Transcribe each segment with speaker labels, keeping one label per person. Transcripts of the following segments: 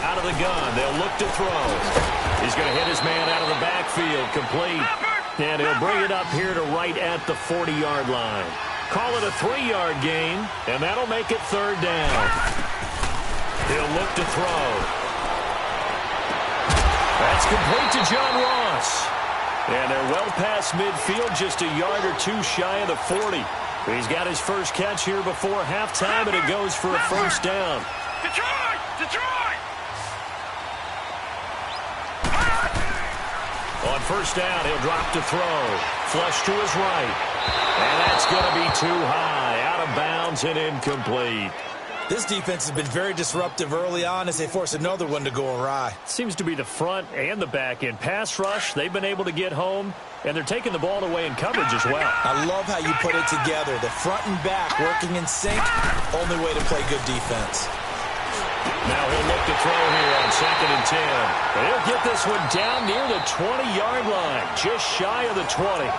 Speaker 1: out of the gun. They'll look to throw. He's going to hit his man out of the backfield, complete. And he'll bring it up here to right at the 40-yard line. Call it a 3-yard gain, and that'll make it third down. He'll look to throw. That's complete to John Ross. And they're well past midfield, just a yard or two shy of the 40. He's got his first catch here before halftime, and it goes for a first down.
Speaker 2: Detroit! Detroit!
Speaker 1: On first down, he'll drop to throw. Flush to his right. And that's going to be too high. Out of bounds and incomplete.
Speaker 3: This defense has been very disruptive early on as they force another one to go awry.
Speaker 1: Seems to be the front and the back end. Pass rush, they've been able to get home, and they're taking the ball away in coverage as well.
Speaker 3: I love how you put it together. The front and back working in sync, only way to play good defense.
Speaker 1: Now he'll look to throw here on 2nd and 10. And he'll get this one down near the 20-yard line, just shy of the 20.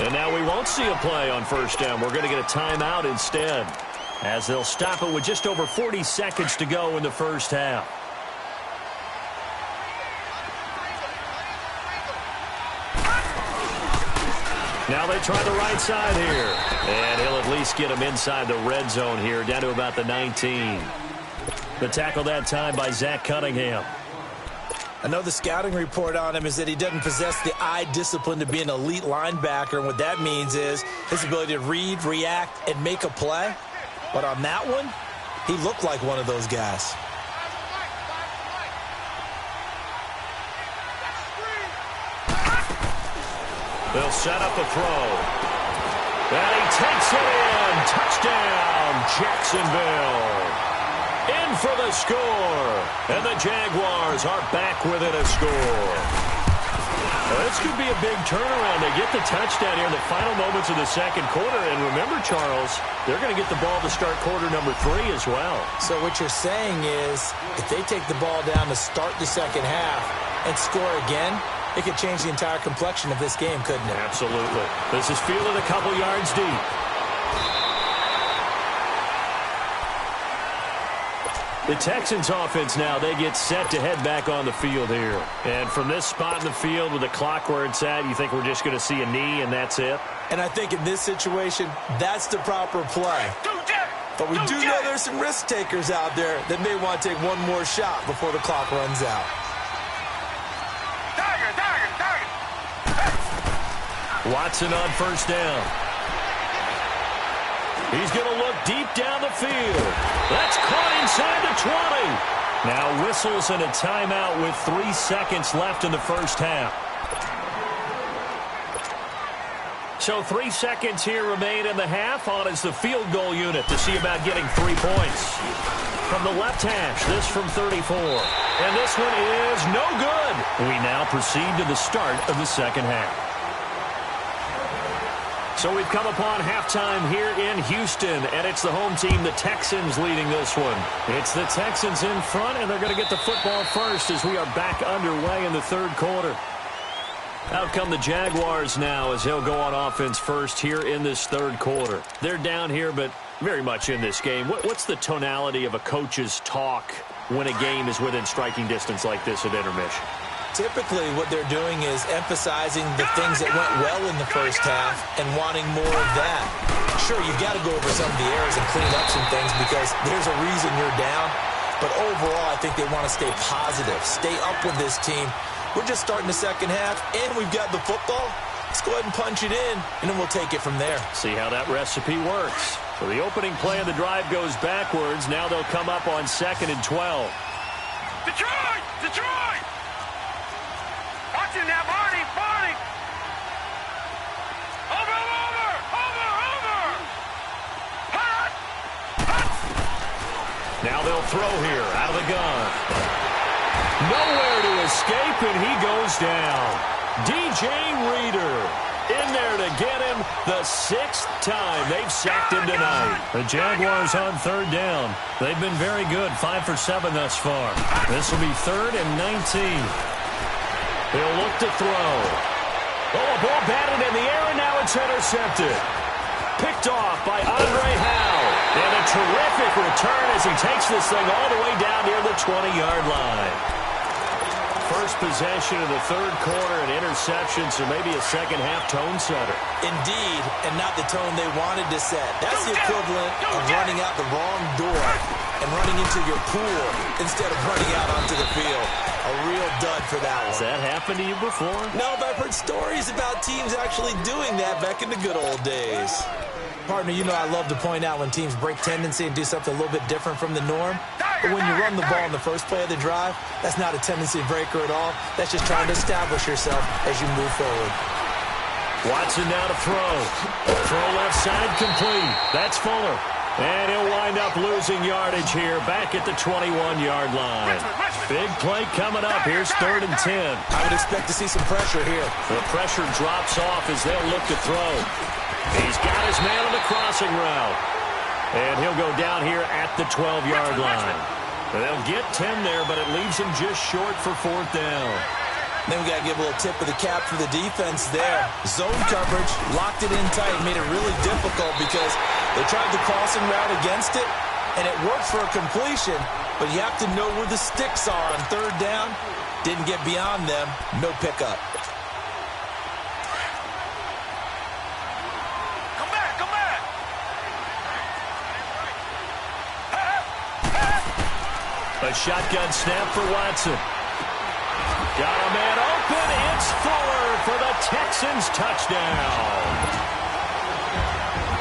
Speaker 1: And now we won't see a play on first down. We're going to get a timeout instead, as they'll stop it with just over 40 seconds to go in the first half. Now they try the right side here. And he'll at least get him inside the red zone here, down to about the 19. The tackle that time by Zach Cunningham.
Speaker 3: I know the scouting report on him is that he doesn't possess the eye discipline to be an elite linebacker. And what that means is his ability to read, react, and make a play. But on that one, he looked like one of those guys.
Speaker 1: They'll set up a throw. And he takes it in. Touchdown, Jacksonville. In for the score. And the Jaguars are back within a score. Well, this could be a big turnaround. They get the touchdown here in the final moments of the second quarter. And remember, Charles, they're going to get the ball to start quarter number 3 as well.
Speaker 3: So what you're saying is if they take the ball down to start the second half and score again, it could change the entire complexion of this game, couldn't it?
Speaker 1: Absolutely. This is fielded a couple yards deep. The Texans offense now, they get set to head back on the field here. And from this spot in the field with the clock where it's at, you think we're just going to see a knee and that's it?
Speaker 3: And I think in this situation, that's the proper play. But we do know there's some risk takers out there that may want to take one more shot before the clock runs out.
Speaker 1: Watson on first down. He's going to look deep down the field. That's caught inside the 20. Now whistles and a timeout with 3 seconds left in the first half. So 3 seconds here remain in the half. On is the field goal unit to see about getting 3 points. From the left hash, this from 34. And this one is no good. We now proceed to the start of the second half. So we've come upon halftime here in Houston, and it's the home team, the Texans, leading this one. It's the Texans in front, and they're going to get the football first as we are back underway in the third quarter. Out come the Jaguars now as he'll go on offense first here in this third quarter. They're down here, but very much in this game. What's the tonality of a coach's talk when a game is within striking distance like this at intermission?
Speaker 3: Typically, what they're doing is emphasizing the things that went well in the first half and wanting more of that. Sure, you've got to go over some of the errors and clean up some things because there's a reason you're down. But overall, I think they want to stay positive, stay up with this team. We're just starting the second half, and we've got the football. Let's go ahead and punch it in, and then we'll take it from there.
Speaker 1: See how that recipe works. So the opening play of the drive goes backwards. Now they'll come up on 2nd and 12.
Speaker 2: Detroit! Detroit! Watch it now, Barney! Barney! Over! Hot! Hot!
Speaker 1: Now they'll throw here out of the gun. Nowhere to escape, and he goes down. DJ Reader in there to get him the 6th time they've sacked him tonight. The Jaguars on third down. They've been very good, 5 for 7 thus far. This will be 3rd and 19. They'll look to throw. Oh, a ball batted in the air, and now it's intercepted. Picked off by Andre Howe. And a terrific return as he takes this thing all the way down near the 20-yard line. First possession of the third quarter, an interception, so maybe a second-half tone setter.
Speaker 3: Indeed, and not the tone they wanted to set. That's the equivalent of running out the wrong door and running into your pool instead of running out onto the field. A real dud for that one.
Speaker 1: Has that happened to you before?
Speaker 3: No, but I've heard stories about teams actually doing that back in the good old days. Partner, you know I love to point out when teams break tendency and do something a little bit different from the norm. But when you run the ball in the first play of the drive, that's not a tendency breaker at all. That's just trying to establish yourself as you move forward.
Speaker 1: Watson now to throw. Throw left side complete. That's Fuller. And he'll wind up losing yardage here back at the 21-yard line. Big play coming up. Here's 3rd and 10.
Speaker 3: I would expect to see some pressure here.
Speaker 1: The pressure drops off as they'll look to throw. He's got his man on the crossing route. And he'll go down here at the 12-yard line. They'll get 10 there, but it leaves him just short for 4th down.
Speaker 3: Then we got to give a little tip of the cap for the defense there. Zone coverage, locked it in tight, made it really difficult because they tried the crossing route against it, and it worked for a completion, but you have to know where the sticks are on 3rd down. Didn't get beyond them, no pickup.
Speaker 2: Come back, come back.
Speaker 1: A shotgun snap for Watson. Got a man open. It's Fuller for the Texans touchdown.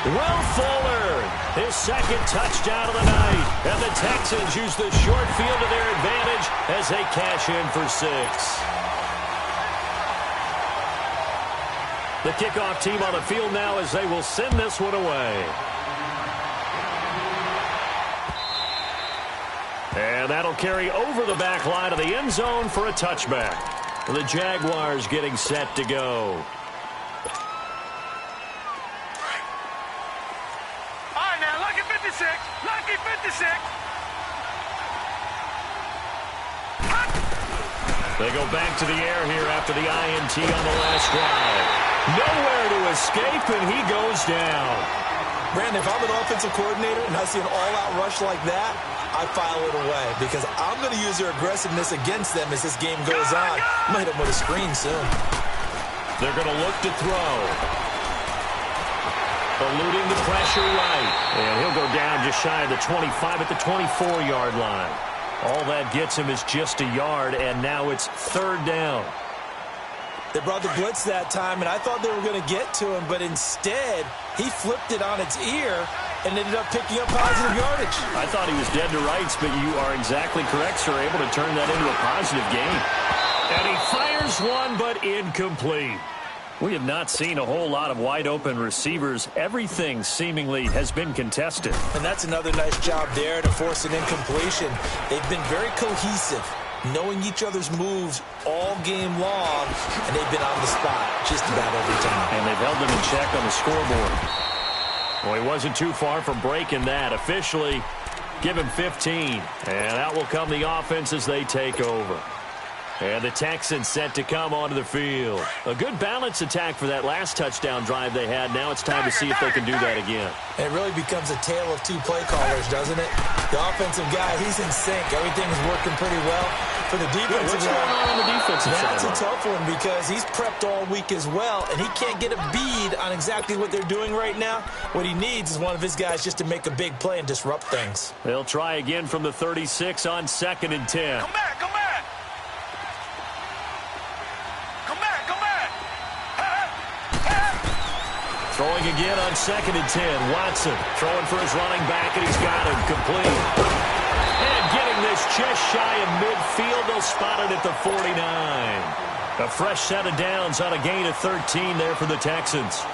Speaker 1: Will Fuller, his 2nd touchdown of the night. And the Texans use the short field to their advantage as they cash in for 6. The kickoff team on the field now as they will send this one away. And that'll carry over the back line of the end zone for a touchback. The Jaguars getting set to go.
Speaker 2: All right, now, lucky 56. Lucky 56.
Speaker 1: They go back to the air here after the INT on the last drive. Nowhere to escape, and he goes down.
Speaker 3: Brandon, if I'm an offensive coordinator and I see an all-out rush like that, I file it away because I'm going to use their aggressiveness against them as this game goes on. I might hit them with a screen soon.
Speaker 1: They're going to look to throw. Eluding the pressure right. And he'll go down just shy of the 25 at the 24-yard line. All that gets him is just a yard, and now it's 3rd down.
Speaker 3: They brought the blitz that time, and I thought they were going to get to him, but instead, he flipped it on its ear and ended up picking up positive yardage.
Speaker 1: I thought he was dead to rights, but you are exactly correct, sir. Able to turn that into a positive gain. And he fires one, but incomplete. We have not seen a whole lot of wide-open receivers. Everything seemingly has been contested.
Speaker 3: And that's another nice job there to force an incompletion. They've been very cohesive, knowing each other's moves all game long, and they've been on the spot just about every time.
Speaker 1: And they've held them in check on the scoreboard. Well, he wasn't too far from breaking that. Officially, give him 15. And out will come the offense as they take over. And the Texans set to come onto the field. A good balance attack for that last touchdown drive they had. Now it's time to see if they can do that again.
Speaker 3: It really becomes a tale of 2 play callers, doesn't it? The offensive guy, he's in sync. Everything's working pretty well. For the defensive
Speaker 1: what's going on the defensive side?
Speaker 3: That's a tough one because he's prepped all week as well, and he can't get a bead on exactly what they're doing right now. What he needs is one of his guys just to make a big play and disrupt things.
Speaker 1: They'll try again from the 36 on 2nd and 10.
Speaker 2: Come back, come back. Come back, come back.
Speaker 1: Throwing again on 2nd and 10. Watson throwing for his running back, and he's got him complete. And getting this just shy of midfield. They'll spot it at the 49. A fresh set of downs on a gain of 13 there for the Texans.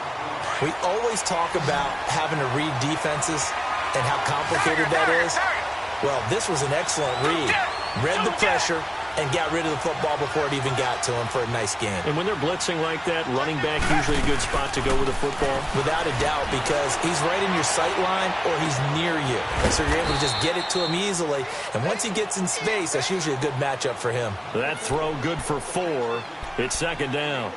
Speaker 3: We always talk about having to read defenses and how complicated that is. Well, this was an excellent read. Read the pressure and got rid of the football before it even got to him for a nice game.
Speaker 1: And when they're blitzing like that, running back usually a good spot to go with the football?
Speaker 3: Without a doubt, because he's right in your sight line or he's near you. And so you're able to just get it to him easily. And once he gets in space, that's usually a good matchup for him.
Speaker 1: That throw good for 4. It's second down.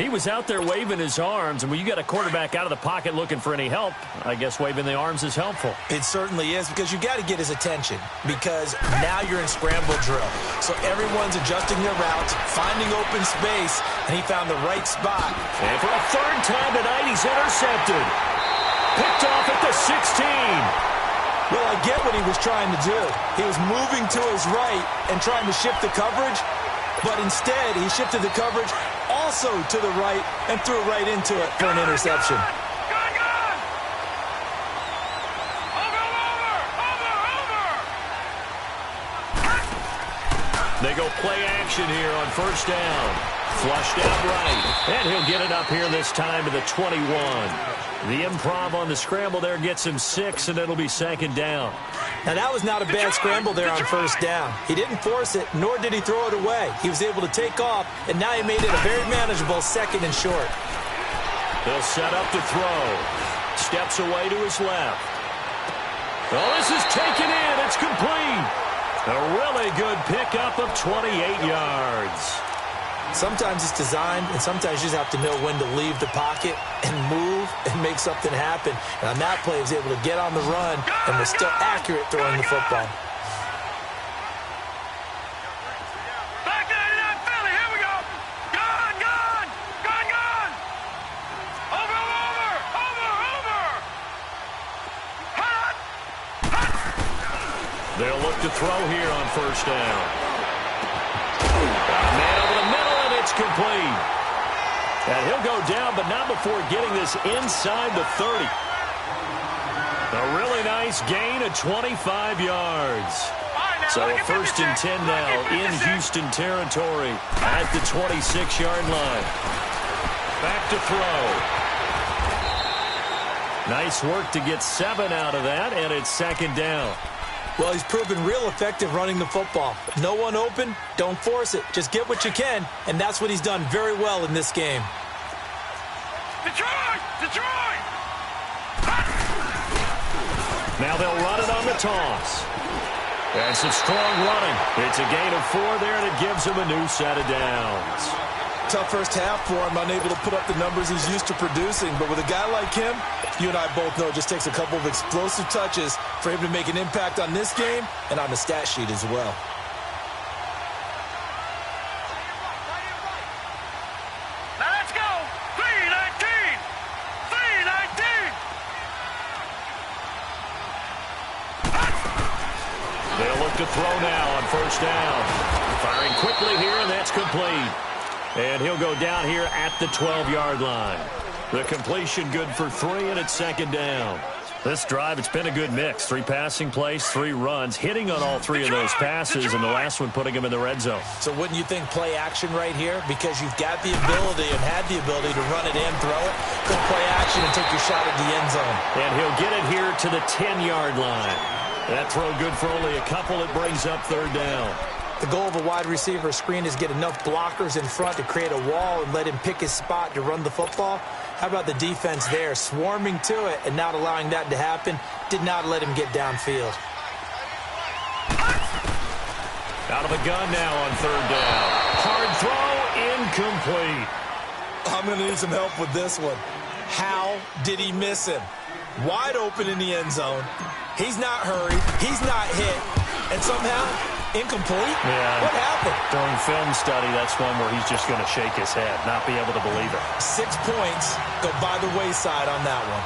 Speaker 1: He was out there waving his arms, and when you got a quarterback out of the pocket looking for any help, I guess waving the arms is helpful.
Speaker 3: It certainly is, because you got to get his attention, because now you're in scramble drill. So everyone's adjusting their routes, finding open space, and he found the right spot.
Speaker 1: And for a third time tonight, he's intercepted. Picked off at the 16.
Speaker 3: Well, I get what he was trying to do. He was moving to his right and trying to shift the coverage, but instead he shifted the coverage also to the right and threw it right into it for an interception.
Speaker 1: They go play action here on first down. Flushed out right. And he'll get it up here this time to the 21. The improv on the scramble there gets him 6, and it'll be second down.
Speaker 3: Now, that was not a bad scramble there on first down. He didn't force it, nor did he throw it away. He was able to take off, and now he made it a very manageable second and short.
Speaker 1: He'll set up to throw. Steps away to his left. Oh, this is taken in. It's complete. A really good pickup of 28 yards.
Speaker 3: Sometimes it's designed, and sometimes you just have to know when to leave the pocket and move and make something happen. And on that play, he was able to get on the run and was still accurate throwing the football.
Speaker 2: Back to 89 Philly. Here we go. Gone. Over. Hot.
Speaker 1: They'll look to throw here on first down. Man over the middle, and it's complete. And he'll go down, but not before getting this inside the 30. A really nice gain of 25 yards. So a first and 10 now in Houston territory at the 26-yard line. Back to throw. Nice work to get 7 out of that, and it's second down.
Speaker 3: Well, he's proven real effective running the football. No one open, don't force it. Just get what you can, and that's what he's done very well in this game.
Speaker 2: Detroit!
Speaker 1: Now they'll run it on the toss. And some strong running. It's a gain of 4 there, and it gives him a new set of downs.
Speaker 3: Tough first half for him, unable to put up the numbers he's used to producing. But with a guy like him, you and I both know it just takes a couple of explosive touches for him to make an impact on this game and on the stat sheet as well.
Speaker 2: Now let's go. 319.
Speaker 1: They'll look to throw now on first down. Firing quickly here, and that's complete. And he'll go down here at the 12-yard line. The completion good for 3, and it's second down. This drive, it's been a good mix. 3 passing plays, 3 runs, hitting on all 3 of those passes, and the last one putting him in the red zone.
Speaker 3: So wouldn't you think play action right here? Because you've got the ability and had the ability to run it and throw it. Good play action and take your shot at the end zone.
Speaker 1: And he'll get it here to the 10-yard line. That throw good for only a couple. It brings up third down.
Speaker 3: The goal of a wide receiver screen is get enough blockers in front to create a wall and let him pick his spot to run the football. How about the defense there, swarming to it and not allowing that to happen? Did not let him get downfield.
Speaker 1: Out of the gun now on third down. Hard throw, incomplete.
Speaker 3: I'm going to need some help with this one. How did he miss him? Wide open in the end zone. He's not hurried. He's not hit. And somehow, incomplete?
Speaker 1: Yeah.
Speaker 3: What happened?
Speaker 1: During film study, that's one where he's just going to shake his head, not be able to believe it.
Speaker 3: 6 points go by the wayside on that one.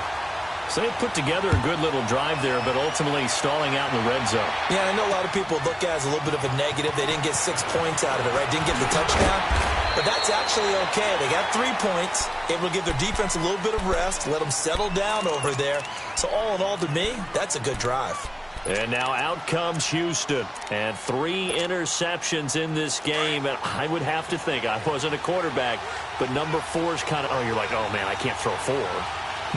Speaker 1: So they put together a good little drive there, but ultimately stalling out in the red zone.
Speaker 3: Yeah, I know a lot of people look at it as a little bit of a negative. They didn't get 6 points out of it, right? Didn't get the touchdown. But that's actually okay. They got 3 points, able to give their defense a little bit of rest, let them settle down over there. So all in all, to me, that's a good drive.
Speaker 1: And now out comes Houston. And 3 interceptions in this game. And I would have to think, I wasn't a quarterback, but number 4 is kind of, oh, you're like, oh, man, I can't throw 4.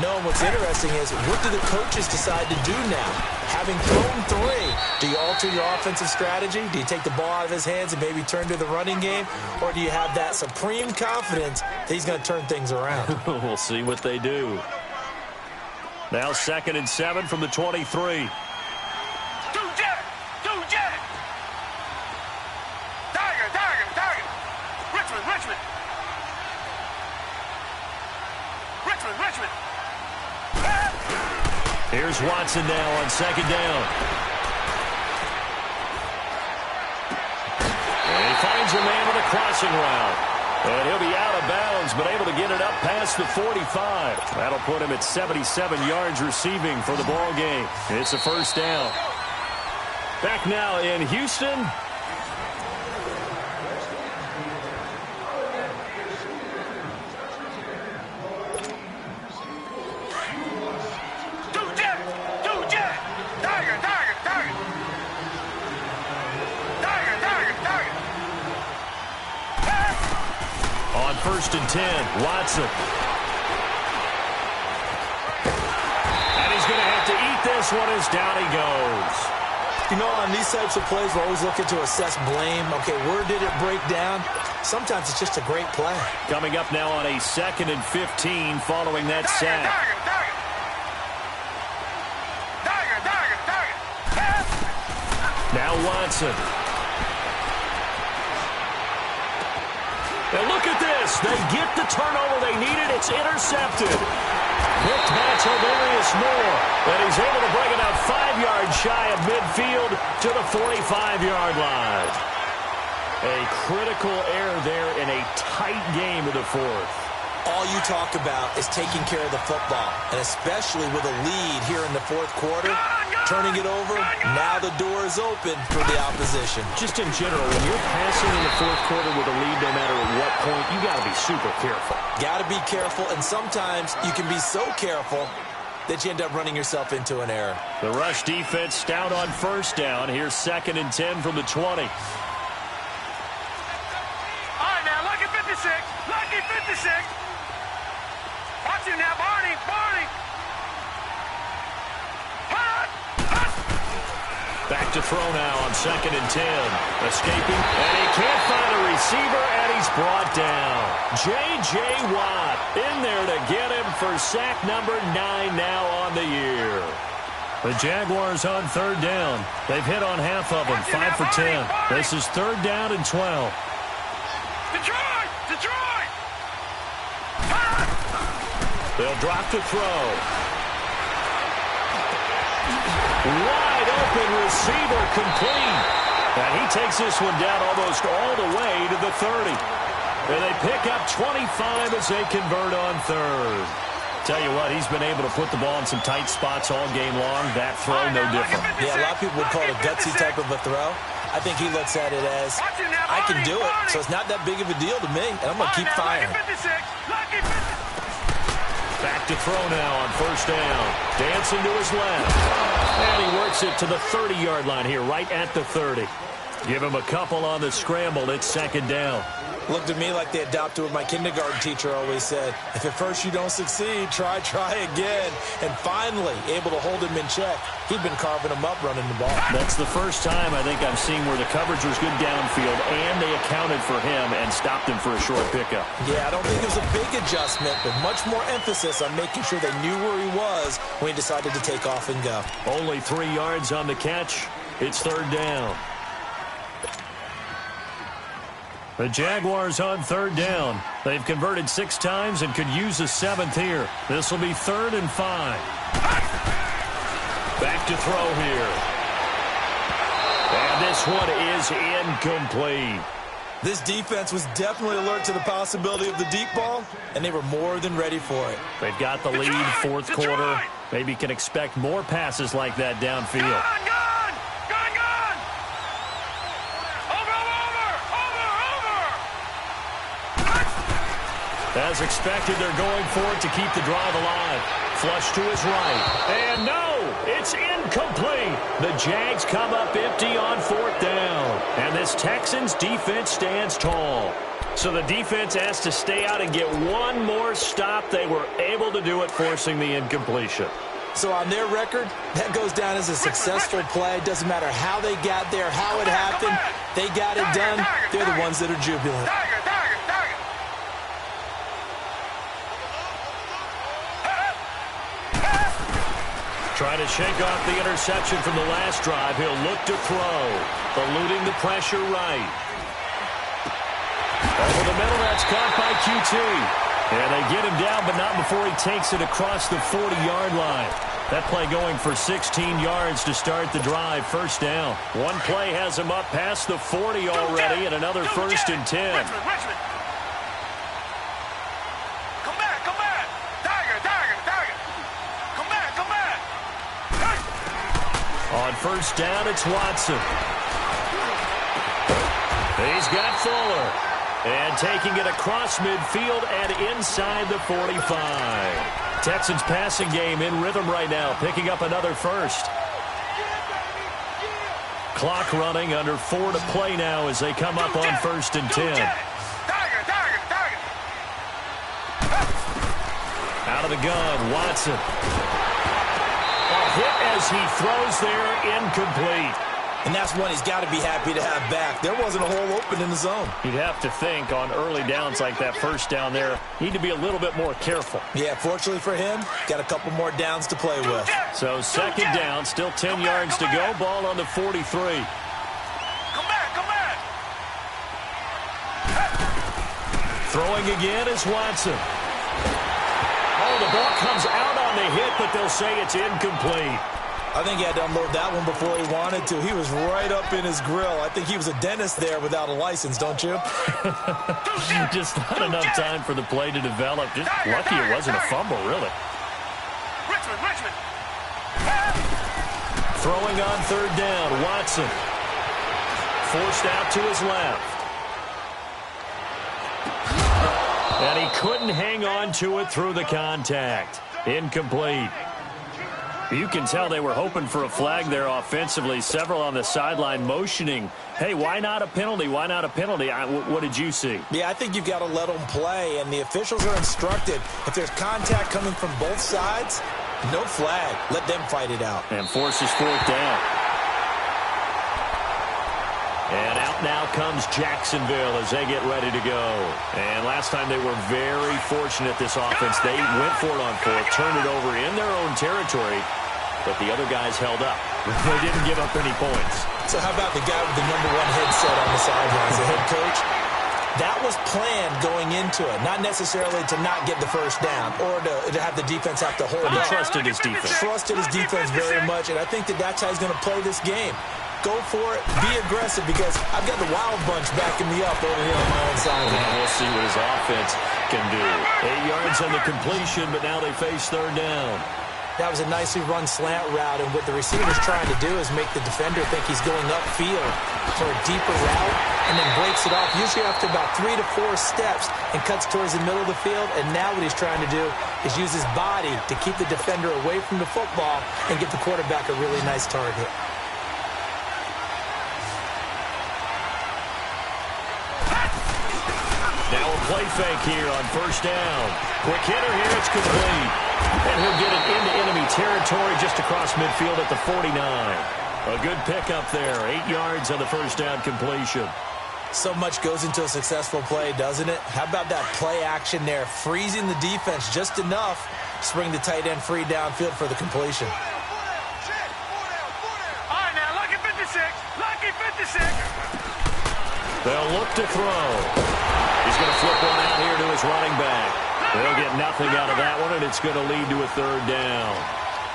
Speaker 3: No, what's interesting is, what do the coaches decide to do now? Having thrown 3, do you alter your offensive strategy? Do you take the ball out of his hands and maybe turn to the running game? Or do you have that supreme confidence that he's going to turn things around?
Speaker 1: We'll see what they do. Now 2nd and 7 from the 23.
Speaker 2: Tiger. Richmond. Richmond.
Speaker 1: Here's Watson now on second down. And he finds a man with a crossing route. And he'll be out of bounds, but able to get it up past the 45. That'll put him at 77 yards receiving for the ball game. It's a first down. Back now in Houston. First and 10, Watson. And he's going to have to eat this one as down he goes.
Speaker 3: You know, on these types of plays, we're always looking to assess blame. Okay, where did it break down? Sometimes it's just a great play.
Speaker 1: Coming up now on a 2nd and 15 following that sack. Now Watson. And look at this. They get the turnover they needed. It's intercepted. Hooked by Tavarius Moore. And he's able to bring it out 5 yards shy of midfield to the 45-yard line. A critical error there in a tight game of the fourth.
Speaker 3: All you talk about is taking care of the football, and especially with a lead here in the fourth quarter, turning it over, now the door is open for the opposition.
Speaker 1: Just in general, when you're passing in the fourth quarter with a lead, no matter at what point, you got to be super careful.
Speaker 3: Got to be careful, and sometimes you can be so careful that you end up running yourself into an error.
Speaker 1: The rush defense stout on first down. Here's 2nd and 10 from the 20.
Speaker 2: All right, now, lucky 56. Lucky 56. Watch him now, Barney. Barney.
Speaker 1: Back to throw now on 2nd and 10. Escaping, and he can't find a receiver, and he's brought down. J.J. Watt in there to get him for sack number 9 now on the year. The Jaguars on 3rd down. They've hit on half of them, 5 for 10. This is 3rd down and 12.
Speaker 2: Detroit! Detroit!
Speaker 1: They'll drop to throw. Wide open receiver complete. And he takes this one down almost all the way to the 30. And they pick up 25 as they convert on 3rd. Tell you what, he's been able to put the ball in some tight spots all game long. That throw, no different.
Speaker 3: Yeah, a lot of people would call it a gutsy type of a throw. I think he looks at it as, I can do it, so it's not that big of a deal to me, and I'm going to keep firing.
Speaker 1: Back to throw now on first down. Dancing to his left. And he works it to the 30-yard line here, right at the 30. Give him a couple on the scramble. It's 2nd down.
Speaker 3: Looked to me like they adopted what my kindergarten teacher always said. If at first you don't succeed, try again. And finally, able to hold him in check. He'd been carving him up running the ball.
Speaker 1: That's the first time I think I've seen where the coverage was good downfield and they accounted for him and stopped him for a short pickup.
Speaker 3: Yeah, I don't think it was a big adjustment, but much more emphasis on making sure they knew where he was when he decided to take off and go.
Speaker 1: Only 3 yards on the catch. It's 3rd down. The Jaguars on 3rd down. They've converted 6 times and could use a 7th here. This will be 3rd and 5. Back to throw here. And this one is incomplete.
Speaker 3: This defense was definitely alert to the possibility of the deep ball, and they were more than ready for it.
Speaker 1: They've got the lead, fourth quarter. Maybe can expect more passes like that downfield. As expected, they're going for it to keep the drive alive. Flush to his right. And no, it's incomplete. The Jags come up empty on 4th down. And this Texans defense stands tall. So the defense has to stay out and get one more stop. They were able to do it, forcing the incompletion.
Speaker 3: So on their record, that goes down as a successful play. Doesn't matter how they got there, how it happened. They got it done. They're the ones that are jubilant.
Speaker 1: Trying to shake off the interception from the last drive. He'll look to throw. Eluding the pressure right. Over the middle, that's caught by QT. And they get him down, but not before he takes it across the 40-yard line. That play going for 16 yards to start the drive. First down. One play has him up past the 40 already, and another first and 10.
Speaker 2: Richmond. Come back. Tiger. Come back.
Speaker 1: On first down, it's Watson. He's got Fuller. And taking it across midfield and inside the 45. Texans passing game in rhythm right now, picking up another first. Clock running, under 4 to play now as they come up on first and 10.
Speaker 2: Tiger.
Speaker 1: Out of the gun, Watson. A hit as he throws there, incomplete.
Speaker 3: And that's one he's got to be happy to have back. There wasn't a hole open in the zone.
Speaker 1: You'd have to think on early downs like that first down there, need to be a little bit more careful.
Speaker 3: Yeah, fortunately for him, got a couple more downs to play with.
Speaker 1: So second down, still 10 yards to go. Ball on the 43.
Speaker 2: Come back.
Speaker 1: Throwing again is Watson. Oh, the ball comes out on the hit, but they'll say it's incomplete.
Speaker 3: I think he had to unload that one before he wanted to. He was right up in his grill. I think he was a dentist there without a license, don't you?
Speaker 1: Just not enough time for the play to develop. Just lucky it wasn't a fumble, really.
Speaker 2: Richmond.
Speaker 1: Throwing on third down, Watson. Forced out to his left. And he couldn't hang on to it through the contact. Incomplete. You can tell they were hoping for a flag there offensively. Several on the sideline motioning, hey, why not a penalty? Why not a penalty? What did you see?
Speaker 3: Yeah, I think you've got to let them play, and the officials are instructed. If there's contact coming from both sides, no flag. Let them fight it out.
Speaker 1: And forces fourth down. And out now comes Jacksonville as they get ready to go. And last time they were very fortunate, this offense. They went for it on fourth, turned it over in their own territory, but the other guys held up. They didn't give up any points.
Speaker 3: So how about the guy with the #1 headset on the sidelines, the head coach? That was planned going into it, not necessarily to not get the first down or to have the defense have to hold
Speaker 1: He
Speaker 3: up.
Speaker 1: trusted his defense.
Speaker 3: Trusted his defense very much, and I think that's how he's going to play this game. Go for it. Be aggressive because I've got the wild bunch backing me up over here on my own side.
Speaker 1: And we'll see what his offense can do. 8 yards on the completion, but now they face third down.
Speaker 3: That was a nicely run slant route, and what the receiver's trying to do is make the defender think he's going upfield for a deeper route and then breaks it off, usually after about 3 to 4 steps, and cuts towards the middle of the field. And now what he's trying to do is use his body to keep the defender away from the football and get the quarterback a really nice target.
Speaker 1: Now a play fake here on first down. Quick hitter here, it's complete. And he'll get it into enemy territory just across midfield at the 49. A good pickup there, 8 yards on the first down completion.
Speaker 3: So much goes into a successful play, doesn't it? How about that play action there, freezing the defense just enough to bring the tight end free downfield for the completion.
Speaker 2: All right, now, lucky 56.
Speaker 1: They'll look to throw. He's going to flip one out here to his running back. They'll get nothing out of that one, and it's going to lead to a third down.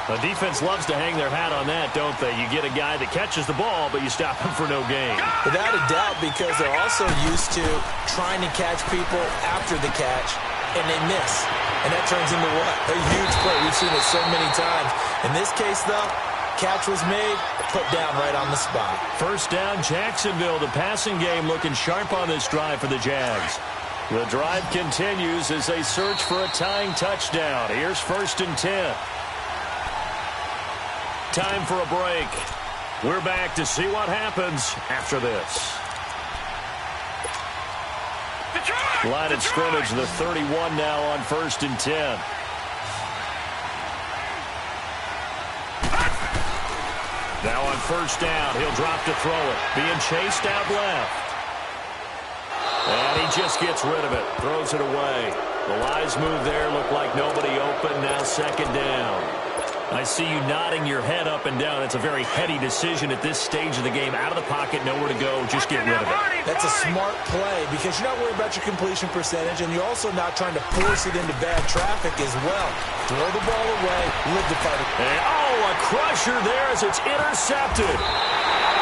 Speaker 1: The defense loves to hang their hat on that, don't they? You get a guy that catches the ball, but you stop him for no gain.
Speaker 3: Without a doubt, because they're also used to trying to catch people after the catch, and they miss. And that turns into what? A huge play. We've seen it so many times. In this case, though, catch was made, put down right on the spot.
Speaker 1: First down, Jacksonville. The passing game looking sharp on this drive for the Jags. The drive continues as they search for a tying touchdown. Here's first and 10. Time for a break. We're back to see what happens after this. Line of scrimmage, the 31 now on first and 10. Now on first down, he'll drop to throw it. Being chased out left. And he just gets rid of it. Throws it away. The Lions move there. Look like nobody open. Now second down. I see you nodding your head up and down. It's a very heady decision at this stage of the game. Out of the pocket, nowhere to go. Just get rid of it.
Speaker 3: That's a smart play because you're not worried about your completion percentage, and you're also not trying to force it into bad traffic as well. Throw the ball away, live to fight it.
Speaker 1: And, a crusher there as it's intercepted.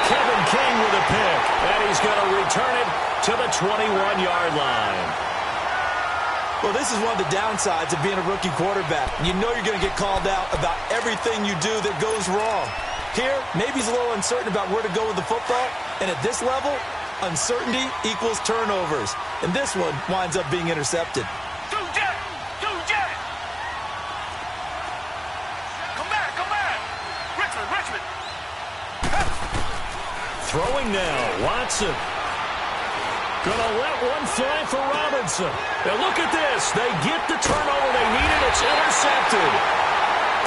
Speaker 1: Kevin King with a pick, and he's going to return it to the 21-yard line.
Speaker 3: Well, this is one of the downsides of being a rookie quarterback. You know you're going to get called out about everything you do that goes wrong. Here, maybe he's a little uncertain about where to go with the football, and at this level, uncertainty equals turnovers. And this one winds up being intercepted.
Speaker 2: Two jet! Come back! Richmond!
Speaker 1: Throwing now, Watson. Gonna let one fly for Robinson. Now look at this. They get the turnover they needed. It's intercepted.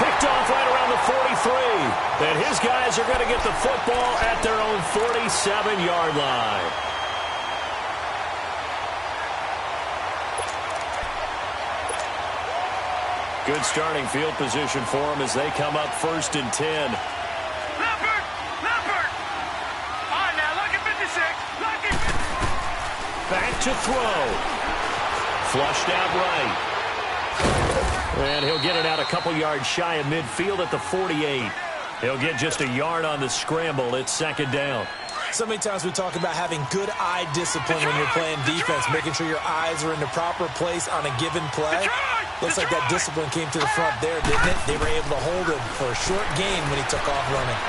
Speaker 1: Picked off right around the 43. And his guys are going to get the football at their own 47-yard line. Good starting field position for them as they come up 1st and 10.
Speaker 2: Leopard! All right, now, lucky 56. Lucky 56.
Speaker 1: Back to throw. Flushed out right. And he'll get it out a couple yards shy of midfield at the 48. He'll get just a yard on the scramble. It's 2nd down.
Speaker 3: So many times we talk about having good eye discipline when you're playing defense, making sure your eyes are in the proper place on a given play. Looks like that discipline came to the front there, didn't it? They were able to hold him for a short gain when he took off running.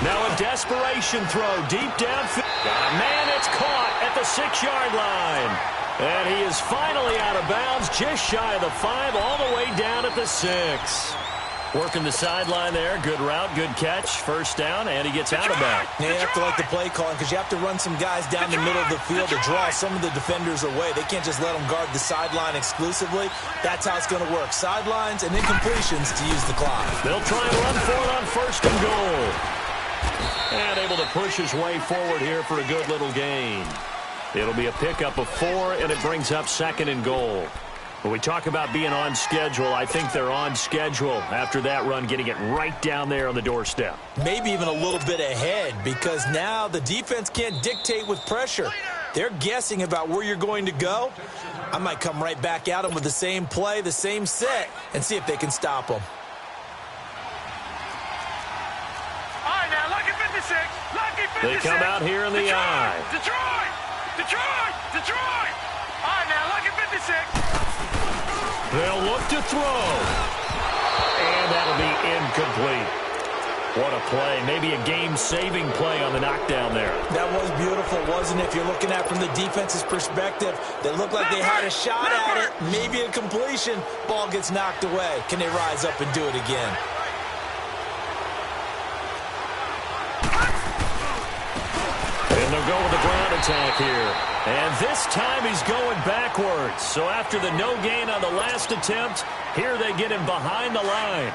Speaker 1: Now a desperation throw deep downfield. Man, it's caught at the 6-yard line. And he is finally out of bounds, just shy of the 5, all the way down at the 6. Working the sideline there. Good route, good catch. 1st down, and he gets out of bounds.
Speaker 3: Yeah, you have to like the play calling because you have to run some guys down the middle of the field to draw some of the defenders away. They can't just let them guard the sideline exclusively. That's how it's going to work. Sidelines and incompletions to use the clock.
Speaker 1: They'll try and run for it on 1st and goal. And able to push his way forward here for a good little gain. It'll be a pickup of 4, and it brings up 2nd and goal. When we talk about being on schedule, I think they're on schedule after that run, getting it right down there on the doorstep.
Speaker 3: Maybe even a little bit ahead because now the defense can't dictate with pressure. They're guessing about where you're going to go. I might come right back at them with the same play, the same set, and see if they can stop them.
Speaker 2: All right, now, lucky 56. Lucky 56.
Speaker 1: They come out here in the eye.
Speaker 2: Detroit! All right, now, lucky 56.
Speaker 1: They'll look to throw. And that'll be incomplete. What a play. Maybe a game-saving play on the knockdown there.
Speaker 3: That was beautiful, wasn't it? If you're looking at it from the defense's perspective, they looked like they had a shot at it. Maybe a completion. Ball gets knocked away. Can they rise up and do it again?
Speaker 1: And they'll go with the ground attack here. And this time he's going backwards. So after the no gain on the last attempt, here they get him behind the line.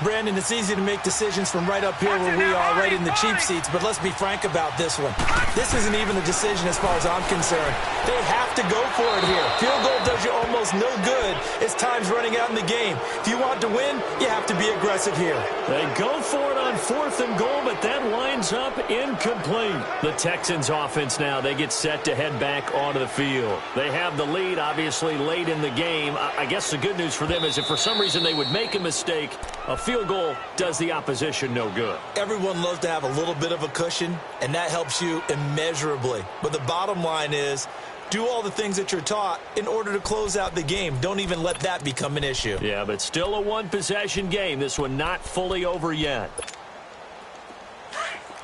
Speaker 3: Brandon, it's easy to make decisions from right up here where we are, right in the cheap seats, but let's be frank about this one. This isn't even a decision as far as I'm concerned. They have to go for it here. Field goal does you almost no good as time's running out in the game. If you want to win, you have to be aggressive here.
Speaker 1: They go for it on 4th and goal, but that winds up incomplete. The Texans offense now, they get set to head back onto the field. They have the lead, obviously, late in the game. I guess the good news for them is if for some reason they would make a mistake, a field goal does the opposition no good.
Speaker 3: Everyone loves to have a little bit of a cushion, and that helps you immeasurably. But the bottom line is, do all the things that you're taught in order to close out the game. Don't even let that become an issue.
Speaker 1: Yeah, but still a one-possession game. This one not fully over yet.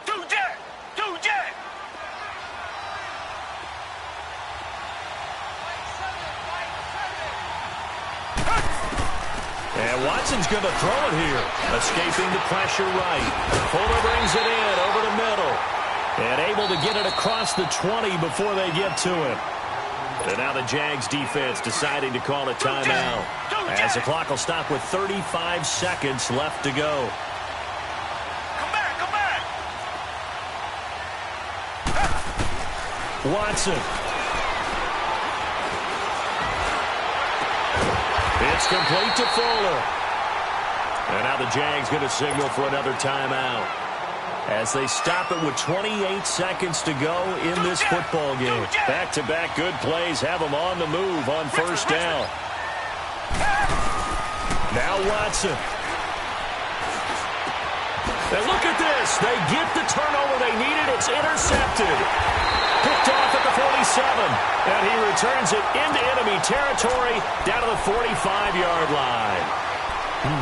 Speaker 2: Two jet!
Speaker 1: And Watson's going to throw it here. Escaping the pressure right. Fuller brings it in over the middle. And able to get it across the 20 before they get to him. And now the Jags defense deciding to call a timeout. As the clock will stop with 35 seconds left to go.
Speaker 2: Come back!
Speaker 1: Watson. It's complete to Fuller. And now the Jags going to signal for another timeout as they stop it with 28 seconds to go in this football game. Back-to-back good plays have them on the move on first down. Now Watson. And look at this. They get the turnover they needed. It's intercepted. Picked off at the 47. And he returns it into enemy territory down to the 45-yard line.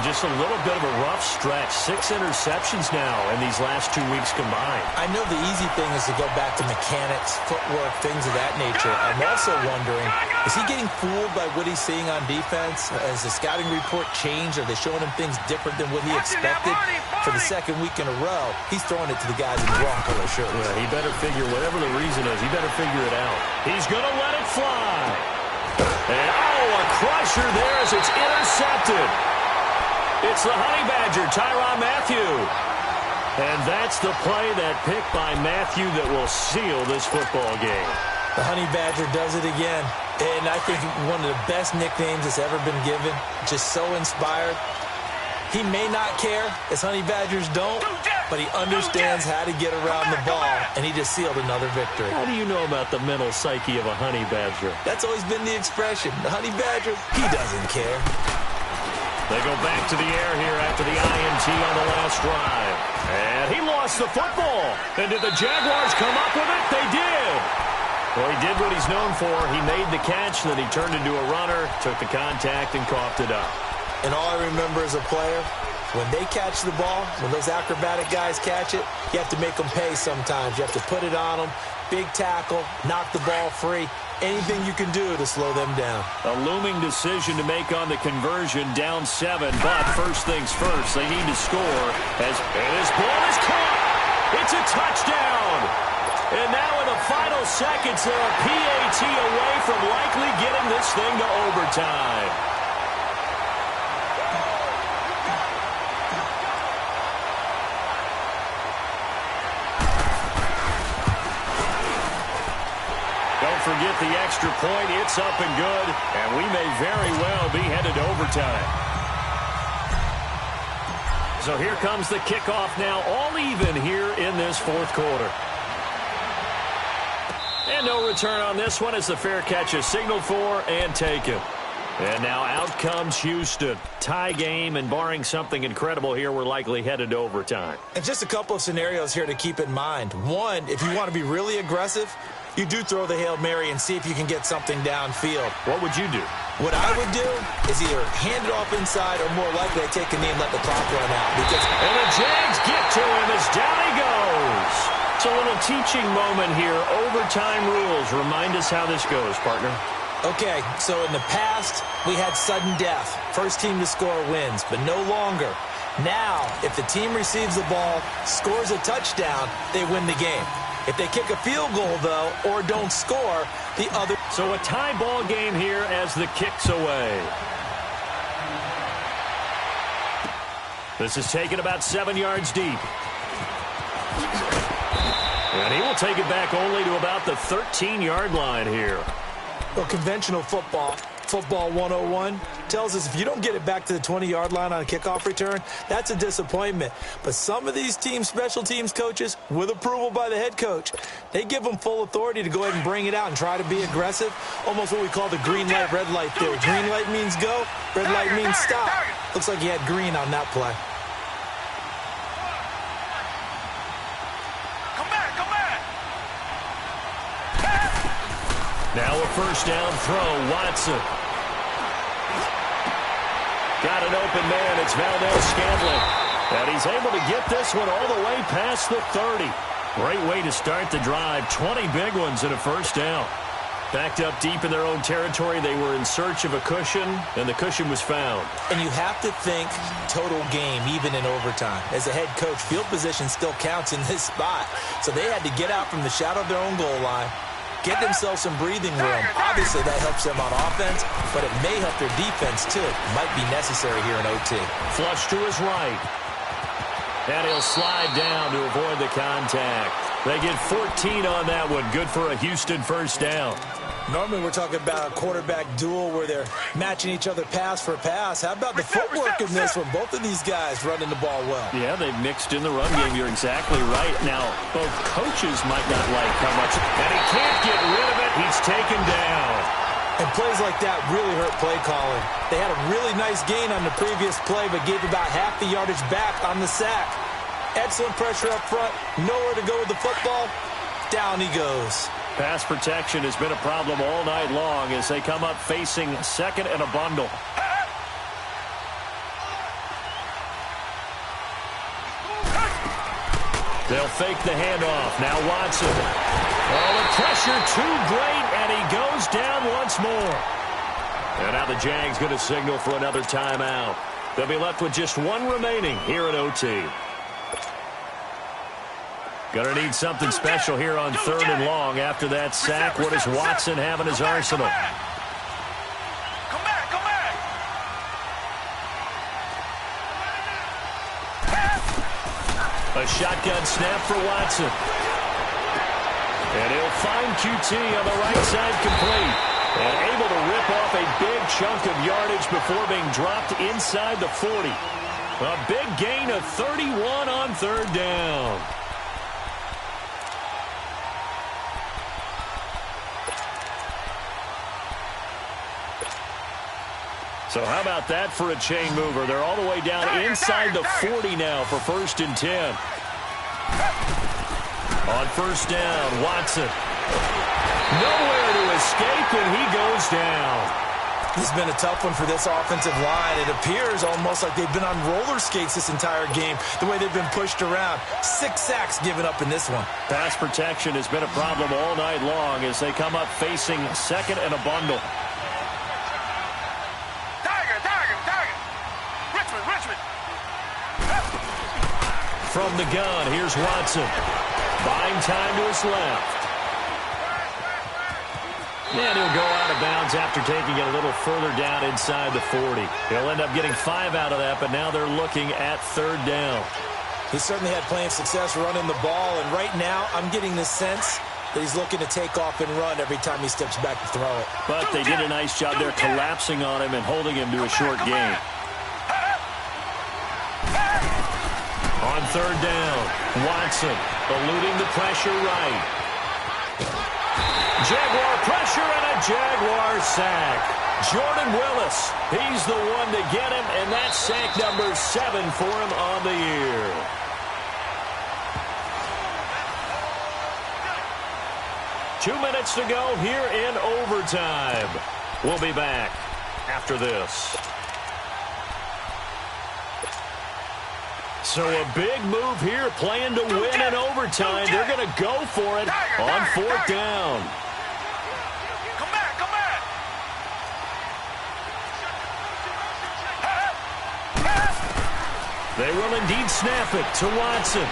Speaker 1: Just a little bit of a rough stretch. 6 interceptions now in these last 2 weeks combined.
Speaker 3: I know the easy thing is to go back to mechanics, footwork, things of that nature. I'm also wondering, is he getting fooled by what he's seeing on defense? Has the scouting report changed? Are they showing him things different than what he expected? For the second week in a row, he's throwing it to the guys in the wrong color shirt.
Speaker 1: Yeah, he better figure, whatever the reason is, he better figure it out. He's going to let it fly. And, a crusher there as it's intercepted. It's the Honey Badger, Tyrann Mathieu. And that's the play, that pick by Mathieu, that will seal this football game.
Speaker 3: The Honey Badger does it again. And I think one of the best nicknames that's ever been given. Just so inspired. He may not care, as Honey Badgers don't, but he understands how to get around the ball, and he just sealed another victory.
Speaker 1: How do you know about the mental psyche of a Honey Badger?
Speaker 3: That's always been the expression. The Honey Badger, he doesn't care.
Speaker 1: They go back to the air here after the INT on the last drive. And he lost the football. And did the Jaguars come up with it? They did. Well, he did what he's known for. He made the catch, and then he turned into a runner, took the contact, and coughed it up.
Speaker 3: And all I remember as a player, when they catch the ball, when those acrobatic guys catch it, you have to make them pay sometimes. You have to put it on them, big tackle, knock the ball free. Anything you can do to slow them down.
Speaker 1: A looming decision to make on the conversion, down 7. But first things first, they need to score. And his ball is caught. It's a touchdown. And now in the final seconds, they're a PAT away from likely getting this thing to overtime. Forget the extra point. It's up and good, and we may very well be headed to overtime. So here comes the kickoff now, all even here in this fourth quarter. And no return on this one as the fair catch is signaled for and taken. And now out comes Houston. Tie game, and barring something incredible here, we're likely headed to overtime.
Speaker 3: And just a couple of scenarios here to keep in mind. One, if you want to be really aggressive, you do throw the Hail Mary and see if you can get something downfield.
Speaker 1: What would you do?
Speaker 3: What I would do is either hand it off inside or more likely I take a knee and let the clock run out.
Speaker 1: And the Jags get to him as down he goes. It's a little teaching moment here. Overtime rules. Remind us how this goes, partner.
Speaker 3: Okay, so in the past, we had sudden death. First team to score wins, but no longer. Now, if the team receives the ball, scores a touchdown, they win the game. If they kick a field goal, though, or don't score, the other...
Speaker 1: So a tie ball game here as the kick's away. This is taken about 7 yards deep. And he will take it back only to about the 13-yard line here.
Speaker 3: Well, conventional football 101, tells us if you don't get it back to the 20-yard line on a kickoff return, that's a disappointment. But some of these teams, special teams coaches, with approval by the head coach, they give them full authority to go ahead and bring it out and try to be aggressive. Almost what we call the green light, red light theory. Green light means go, red light means stop. Looks like he had green on that play.
Speaker 1: Now a first down throw, Watson. Got an open man, it's Valdez-Scantling. And he's able to get this one all the way past the 30. Great way to start the drive. 20 big ones and a first down. Backed up deep in their own territory, they were in search of a cushion, and the cushion was found.
Speaker 3: And you have to think total game, even in overtime. As a head coach, field position still counts in this spot. So they had to get out from the shadow of their own goal line, get themselves some breathing room. Obviously, that helps them on offense, but it may help their defense, too. Might be necessary here in OT.
Speaker 1: Flush to his right. And he'll slide down to avoid the contact. They get 14 on that one. Good for a Houston first down.
Speaker 3: Normally we're talking about a quarterback duel where they're matching each other pass for pass. How about the footwork in this one? Both of these guys running the ball well.
Speaker 1: Yeah, they've mixed in the run game. You're exactly right. Now, both coaches might not like how much. And he can't get rid of it. He's taken down.
Speaker 3: And plays like that really hurt play calling. They had a really nice gain on the previous play, but gave about half the yardage back on the sack. Excellent pressure up front. Nowhere to go with the football. Down he goes.
Speaker 1: Pass protection has been a problem all night long as they come up facing second and a bundle. They'll fake the handoff. Now Watson. Oh, the pressure too great, and he goes down once more. And now the Jags going to signal for another timeout. They'll be left with just one remaining here at OT. Going to need something special here on third and long after that sack. What does Watson have in his arsenal?
Speaker 2: Come back, come back.
Speaker 1: A shotgun snap for Watson. And he'll find QT on the right side complete. And able to rip off a big chunk of yardage before being dropped inside the 40. A big gain of 31 on third down. So how about that for a chain mover? They're all the way down inside the 40 now for 1st and 10. On first down, Watson. Nowhere to escape, and he goes down.
Speaker 3: This has been a tough one for this offensive line. It appears almost like they've been on roller skates this entire game, the way they've been pushed around. 6 sacks given up in this one.
Speaker 1: Pass protection has been a problem all night long as they come up facing second and a bundle. From the gun, here's Watson. Buying time to his left. And he'll go out of bounds after taking it a little further down inside the 40. He'll end up getting 5 out of that, but now they're looking at third down.
Speaker 3: He certainly had plenty of success running the ball, and right now I'm getting the sense that he's looking to take off and run every time he steps back to throw it.
Speaker 1: But they did a nice job there collapsing on him and holding him to a short gain. On third down, Watson eluding the pressure right. Jaguar pressure and a Jaguar sack. Jordan Willis, he's the one to get him, and that's sack number 7 for him on the year. Two minutes to go here in overtime. We'll be back after this. So a big move here, playing to win in overtime. They're going to go for it on 4th down.
Speaker 2: Come back, come back.
Speaker 1: They will indeed snap it to Watson.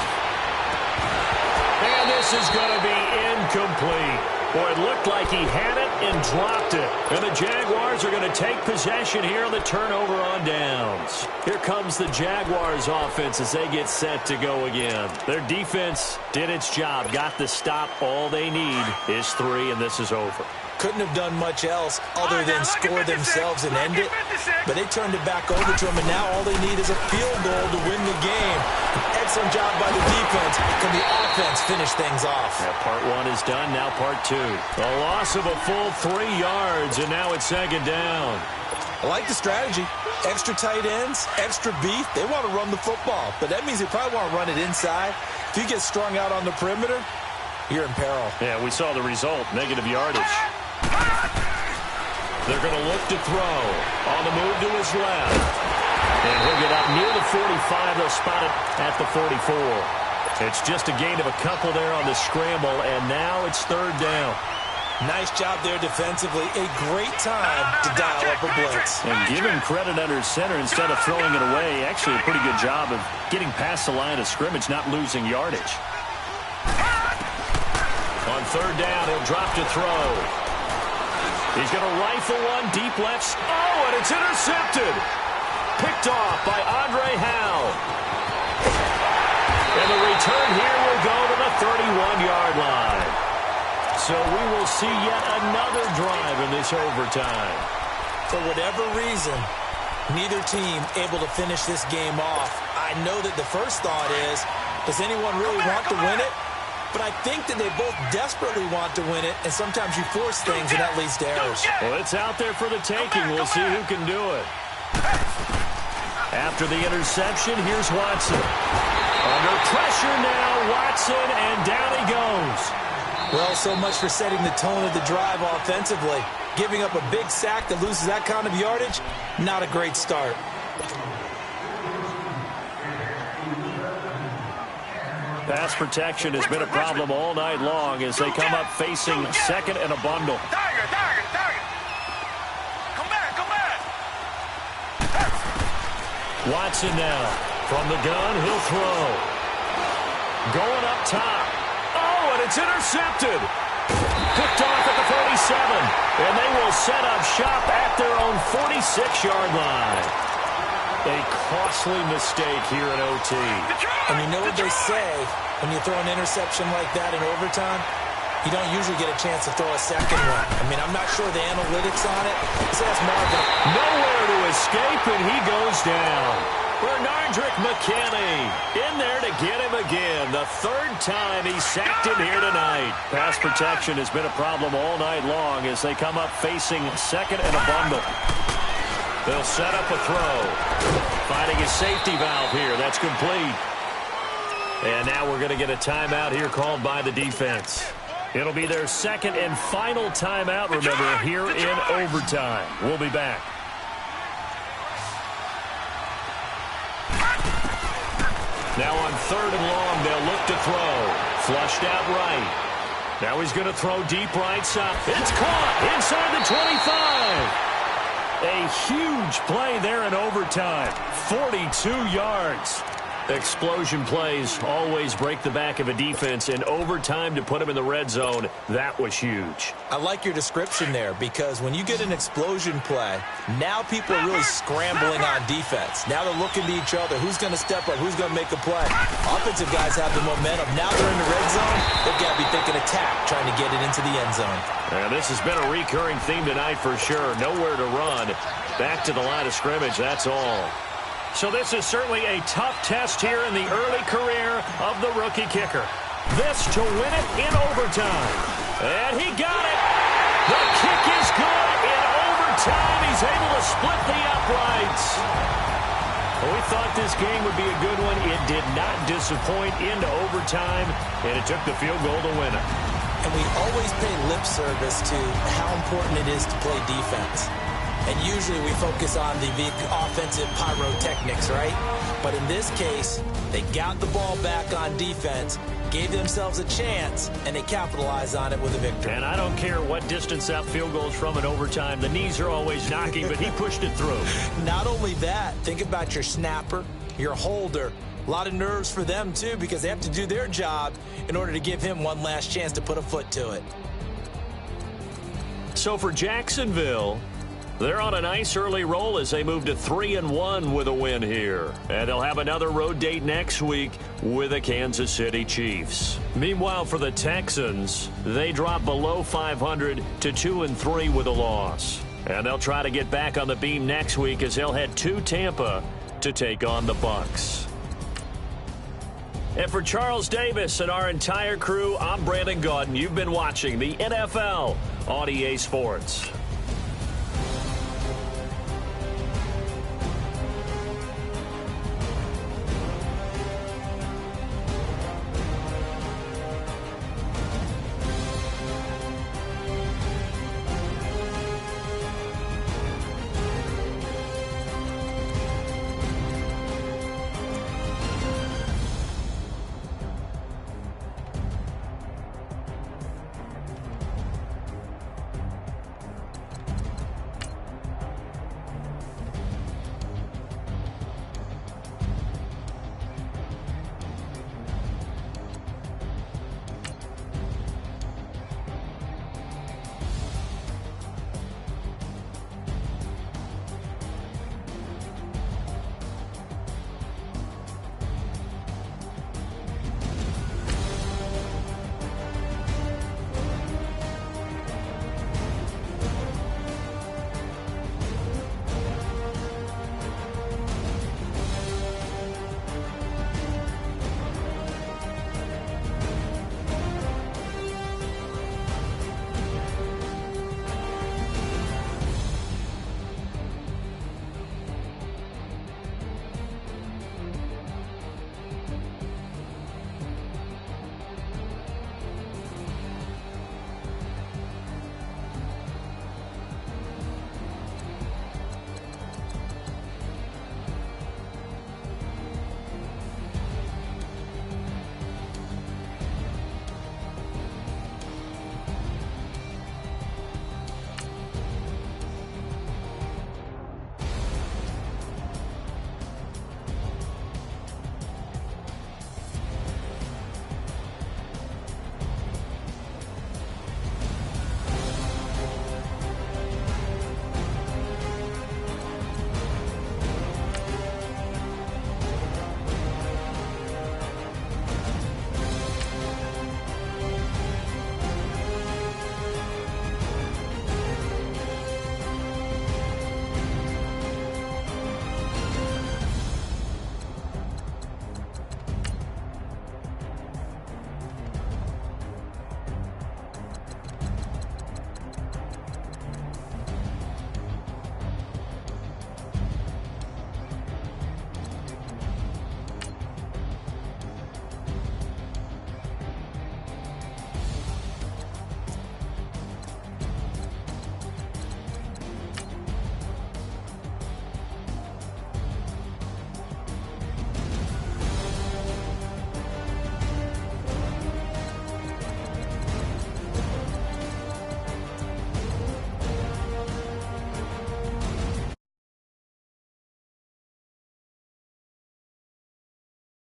Speaker 1: And this is going to be incomplete. Boy, it looked like he had it and dropped it. And the Jaguars are going to take possession here on the turnover on downs. Here comes the Jaguars offense as they get set to go again. Their defense did its job, got the stop. All they need is 3, and this is over.
Speaker 3: Couldn't have done much else other than score themselves and end it. But they turned it back over to him, and now all they need is a field goal to win the game. Excellent job by the defense. Can the offense finish things off?
Speaker 1: Yeah, part 1 is done, now part 2. A loss of a full 3 yards, and now it's 2nd down.
Speaker 3: I like the strategy. Extra tight ends, extra beef. They want to run the football, but that means they probably want to run it inside. If you get strung out on the perimeter, you're in peril.
Speaker 1: Yeah, we saw the result, negative yardage. They're going to look to throw. On the move to his left. And he'll get up near the 45. They'll spot it at the 44. It's just a gain of a couple there on the scramble, and now it's 3rd down.
Speaker 3: Nice job there defensively. A great time to dial up a blitz.
Speaker 1: And give him credit under center instead of throwing it away. Actually, a pretty good job of getting past the line of scrimmage, not losing yardage. On 3rd down, he'll drop to throw. He's going to rifle one deep left. Oh, and it's intercepted. Picked off by Andre Howe. And the return here will go to the 31-yard line. So we will see yet another drive in this overtime.
Speaker 3: For whatever reason, neither team able to finish this game off. I know that the first thought is, does anyone really want to win it? But I think that they both desperately want to win it, and sometimes you force things, and that leads to errors.
Speaker 1: Well, it's out there for the taking. We'll see who can do it. After the interception, here's Watson. Under pressure now, Watson, and down he goes.
Speaker 3: Well, so much for setting the tone of the drive offensively. Giving up a big sack that loses that kind of yardage, not a great start.
Speaker 1: Pass protection has been a problem all night long as they come up facing second and a bundle.
Speaker 2: Tiger. Come back.
Speaker 1: Watson now. From the gun, he'll throw. Going up top. Oh, and it's intercepted. Picked off at the 47. And they will set up shop at their own 46-yard line. A costly mistake here in OT.
Speaker 3: And you know what they say, when you throw an interception like that in overtime, you don't usually get a chance to throw a second one. I mean, I'm not sure the analytics on it. Says Marvin.
Speaker 1: Nowhere to escape, and he goes down. Bernardrick McKinney in there to get him again. The third time he's sacked him here tonight. Pass protection has been a problem all night long as they come up facing second and a bundle. They'll set up a throw. Finding a safety valve here. That's complete. And now we're going to get a timeout here called by the defense. It'll be their second and final timeout, remember, here in overtime. We'll be back. Now on third and long, they'll look to throw. Flushed out right. Now he's going to throw deep right side. It's caught inside the 25. A huge play there in overtime. 42 yards. Explosion plays always break the back of a defense. In overtime to put them in the red zone, that was huge.
Speaker 3: I like your description there because when you get an explosion play, now people are really scrambling on defense. Now they're looking to each other. Who's going to step up? Who's going to make a play? Offensive guys have the momentum. Now they're in the red zone. They've got to be thinking attack, trying to get it into the end zone.
Speaker 1: And this has been a recurring theme tonight for sure. Nowhere to run. Back to the line of scrimmage, that's all. So this is certainly a tough test here in the early career of the rookie kicker. This to win it in overtime. And he got it. The kick is good in overtime. He's able to split the uprights. Well, we thought this game would be a good one. It did not disappoint into overtime, and it took the field goal to win it.
Speaker 3: And we always pay lip service to how important it is to play defense. And usually we focus on the offensive pyrotechnics, right? But in this case, they got the ball back on defense, gave themselves a chance, and they capitalized on it with a victory.
Speaker 1: And I don't care what distance that field goal is from in overtime. The knees are always knocking, but he pushed it through.
Speaker 3: Not only that, think about your snapper, your holder. A lot of nerves for them, too, because they have to do their job in order to give him one last chance to put a foot to it.
Speaker 1: So for Jacksonville, they're on a nice early roll as they move to 3-1 with a win here. And they'll have another road date next week with the Kansas City Chiefs. Meanwhile, for the Texans, they drop below 500 to 2-3 with a loss. And they'll try to get back on the beam next week as they'll head to Tampa to take on the Bucs. And for Charles Davis and our entire crew, I'm Brandon Gaudin. You've been watching the NFL on EA Sports.